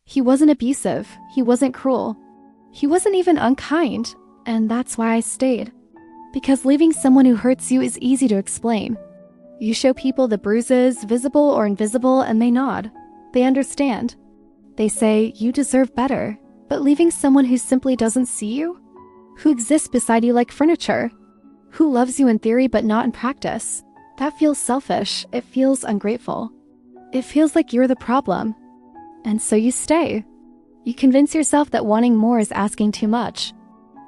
He wasn't abusive. He wasn't cruel. He wasn't even unkind, and that's why I stayed. Because leaving someone who hurts you is easy to explain. You show people the bruises, visible or invisible, and they nod. They understand. They say, you deserve better. But leaving someone who simply doesn't see you? Who exists beside you like furniture? Who loves you in theory but not in practice? That feels selfish. It feels ungrateful. It feels like you're the problem. And so you stay. You convince yourself that wanting more is asking too much.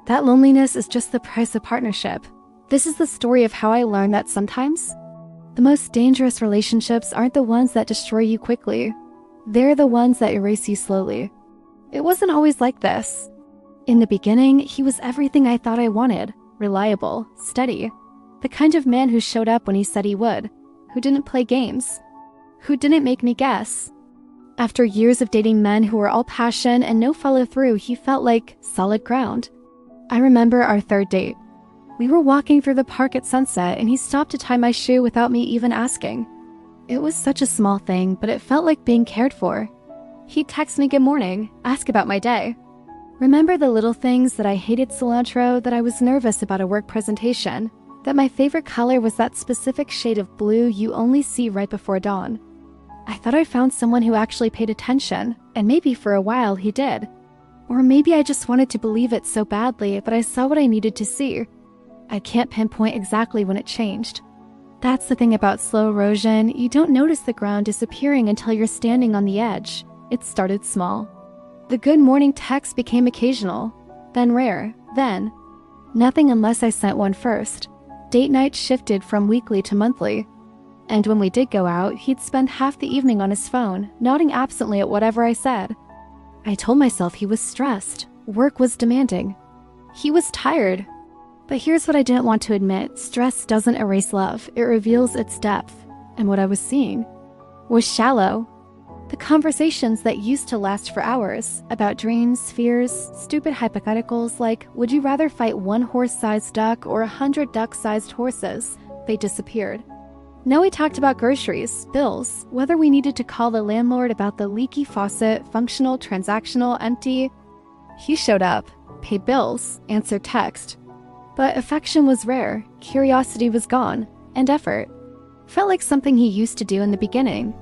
That loneliness is just the price of partnership. This is the story of how I learned that sometimes the most dangerous relationships aren't the ones that destroy you quickly. They're the ones that erase you slowly. It wasn't always like this. In the beginning, he was everything I thought I wanted. Reliable, steady. The kind of man who showed up when he said he would. Who didn't play games. Who didn't make me guess. After years of dating men who were all passion and no follow-through, he felt like solid ground. I remember our third date. We were walking through the park at sunset and he stopped to tie my shoe without me even asking. It was such a small thing, but it felt like being cared for. He'd text me good morning, ask about my day. Remember the little things that I hated cilantro, that I was nervous about a work presentation, that my favorite color was that specific shade of blue you only see right before dawn. I thought I found someone who actually paid attention, and maybe for a while he did. Or maybe I just wanted to believe it so badly, but I saw what I needed to see. I can't pinpoint exactly when it changed. That's the thing about slow erosion, you don't notice the ground disappearing until you're standing on the edge. It started small. The good morning text became occasional, then rare, then nothing unless I sent one first. Date nights shifted from weekly to monthly. And when we did go out, he'd spend half the evening on his phone, nodding absently at whatever I said. I told myself he was stressed. Work was demanding. He was tired. But here's what I didn't want to admit. Stress doesn't erase love. It reveals its depth. And what I was seeing was shallow. The conversations that used to last for hours, about dreams, fears, stupid hypotheticals like, would you rather fight one horse-sized duck or 100 duck-sized horses? They disappeared. Now we talked about groceries, bills, whether we needed to call the landlord about the leaky faucet, functional, transactional, empty. He showed up, paid bills, answered text. But affection was rare, curiosity was gone, and effort. Felt like something he used to do in the beginning.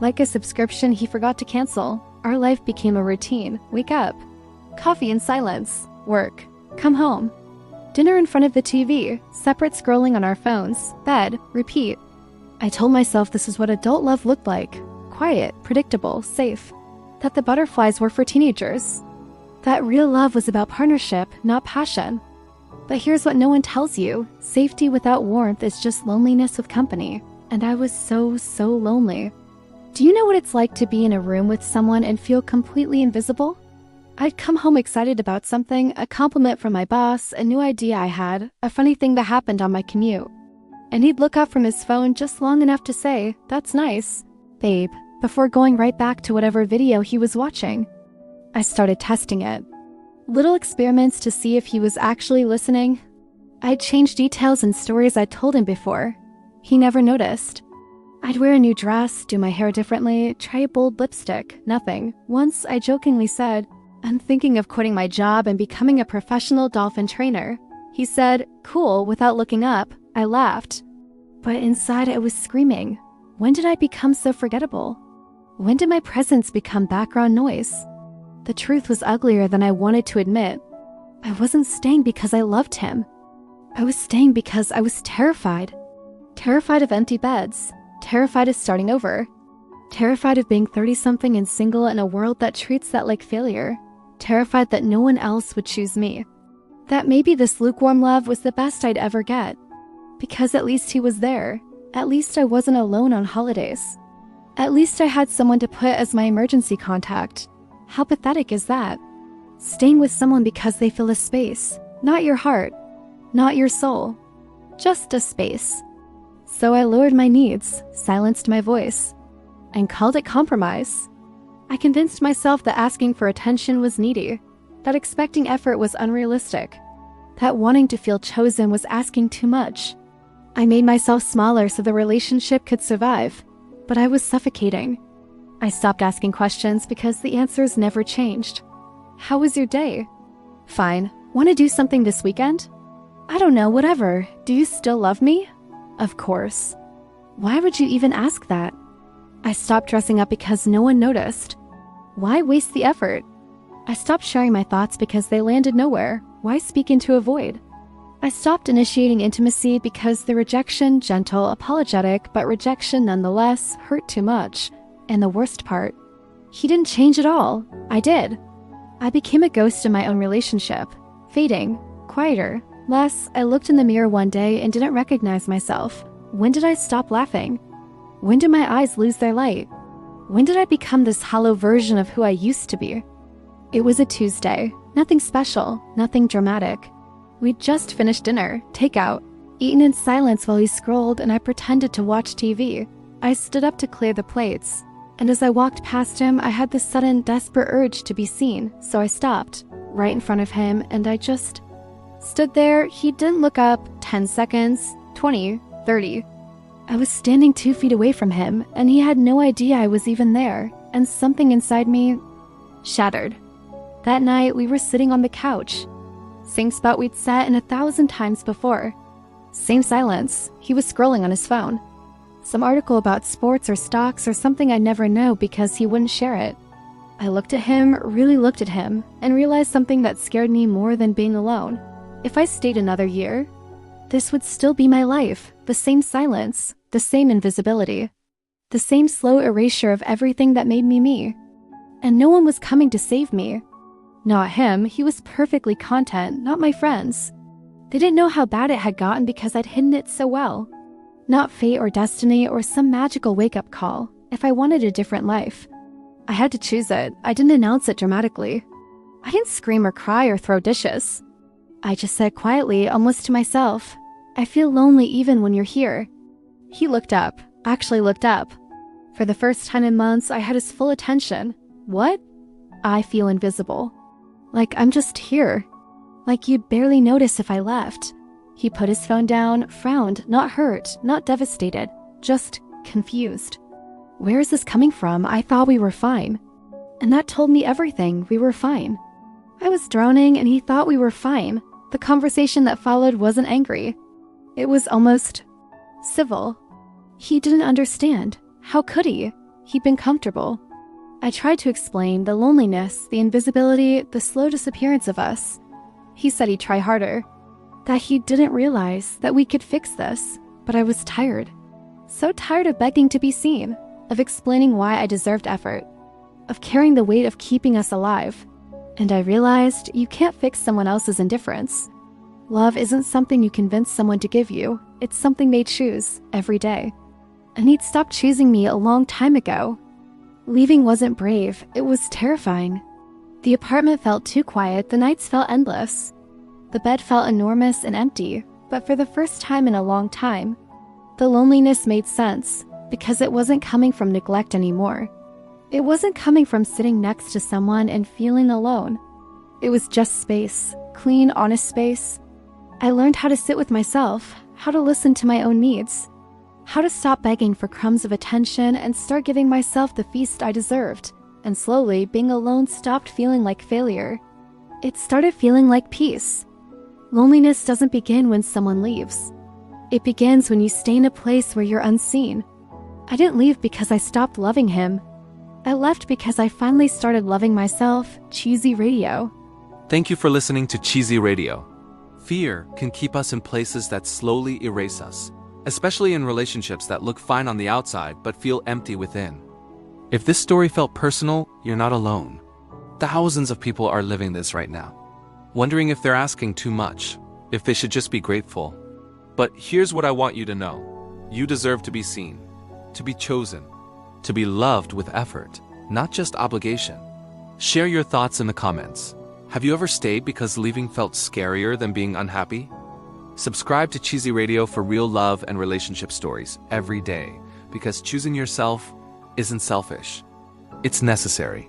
Like a subscription he forgot to cancel, our life became a routine. Wake up. Coffee in silence. Work. Come home. Dinner in front of the TV. Separate scrolling on our phones. Bed. Repeat. I told myself this is what adult love looked like. Quiet, predictable, safe. That the butterflies were for teenagers. That real love was about partnership, not passion. But here's what no one tells you. Safety without warmth is just loneliness with company. And I was so lonely. Do you know what it's like to be in a room with someone and feel completely invisible? I'd come home excited about something, a compliment from my boss, a new idea I had, a funny thing that happened on my commute. And he'd look up from his phone just long enough to say, "That's nice, babe," before going right back to whatever video he was watching. I started testing it. Little experiments to see if he was actually listening. I'd change details in stories I'd told him before. He never noticed. I'd wear a new dress, do my hair differently, try a bold lipstick, nothing. Once I jokingly said, "I'm thinking of quitting my job and becoming a professional dolphin trainer." He said, "Cool," without looking up. I laughed. But inside I was screaming. When did I become so forgettable? When did my presence become background noise? The truth was uglier than I wanted to admit. I wasn't staying because I loved him. I was staying because I was terrified. Terrified of empty beds. Terrified of starting over. Terrified of being 30-something and single in a world that treats that like failure. Terrified that no one else would choose me. That maybe this lukewarm love was the best I'd ever get. Because at least he was there. At least I wasn't alone on holidays. At least I had someone to put as my emergency contact. How pathetic is that? Staying with someone because they fill a space. Not your heart. Not your soul. Just a space. So I lowered my needs, silenced my voice, and called it compromise. I convinced myself that asking for attention was needy, that expecting effort was unrealistic, that wanting to feel chosen was asking too much. I made myself smaller so the relationship could survive, but I was suffocating. I stopped asking questions because the answers never changed. How was your day? Fine. Want to do something this weekend? I don't know, whatever. Do you still love me? Of course. Why would you even ask that? I stopped dressing up because no one noticed. Why waste the effort? I stopped sharing my thoughts because they landed nowhere. Why speak into a void? I stopped initiating intimacy because the rejection, gentle, apologetic, but rejection nonetheless, hurt too much. And the worst part, he didn't change at all. I did. I became a ghost in my own relationship, fading, quieter, less. I looked in the mirror one day and didn't recognize myself. When did I stop laughing? When did my eyes lose their light? When did I become this hollow version of who I used to be? It was a Tuesday. Nothing special, nothing dramatic. We'd just finished dinner, takeout, eaten in silence while he scrolled, and I pretended to watch TV. I stood up to clear the plates, and as I walked past him, I had this sudden, desperate urge to be seen, so I stopped, right in front of him, and I just stood there. He didn't look up. 10 seconds, 20, 30. I was standing 2 feet away from him, and he had no idea I was even there, and something inside me shattered. That night, we were sitting on the couch. Same spot we'd sat in 1,000 times before. Same silence. He was scrolling on his phone. Some article about sports or stocks or something I'd never know because he wouldn't share it. I looked at him, really looked at him, and realized something that scared me more than being alone. If I stayed another year, this would still be my life. The same silence, the same invisibility, the same slow erasure of everything that made me me. And no one was coming to save me. Not him. He was perfectly content, not my friends. They didn't know how bad it had gotten because I'd hidden it so well. Not fate or destiny or some magical wake-up call. If I wanted a different life, I had to choose it. I didn't announce it dramatically. I didn't scream or cry or throw dishes. I just said quietly, almost to myself, I feel lonely even when you're here. He looked up, actually looked up. For the first time in months, I had his full attention. What? I feel invisible. Like I'm just here. Like you'd barely notice if I left. He put his phone down, frowned, not hurt, not devastated, just confused. Where is this coming from? I thought we were fine. And that told me everything. We were fine. I was drowning and he thought we were fine. The conversation that followed wasn't angry. It was almost civil. He didn't understand. How could he? He'd been comfortable. I tried to explain the loneliness, the invisibility, the slow disappearance of us. He said he'd try harder, that he didn't realize that we could fix this, but I was tired. So tired of begging to be seen, of explaining why I deserved effort, of carrying the weight of keeping us alive. And I realized you can't fix someone else's indifference. Love isn't something you convince someone to give you. It's something they choose every day. And he'd stopped choosing me a long time ago. Leaving wasn't brave, it was terrifying. The apartment felt too quiet, the nights felt endless. The bed felt enormous and empty, but for the first time in a long time, the loneliness made sense because it wasn't coming from neglect anymore. It wasn't coming from sitting next to someone and feeling alone. It was just space, clean, honest space. I learned how to sit with myself, how to listen to my own needs, how to stop begging for crumbs of attention and start giving myself the feast I deserved. And slowly, being alone stopped feeling like failure. It started feeling like peace. Loneliness doesn't begin when someone leaves. It begins when you stay in a place where you're unseen. I didn't leave because I stopped loving him. I left because I finally started loving myself. Cheezy Radio. Thank you for listening to Cheezy Radio. Fear can keep us in places that slowly erase us, especially in relationships that look fine on the outside but feel empty within. If this story felt personal, you're not alone. Thousands of people are living this right now, wondering if they're asking too much, if they should just be grateful. But here's what I want you to know. You deserve to be seen, to be chosen, to be loved with effort, not just obligation. Share your thoughts in the comments. Have you ever stayed because leaving felt scarier than being unhappy? Subscribe to Cheezy Radio for real love and relationship stories every day, because choosing yourself isn't selfish. It's necessary.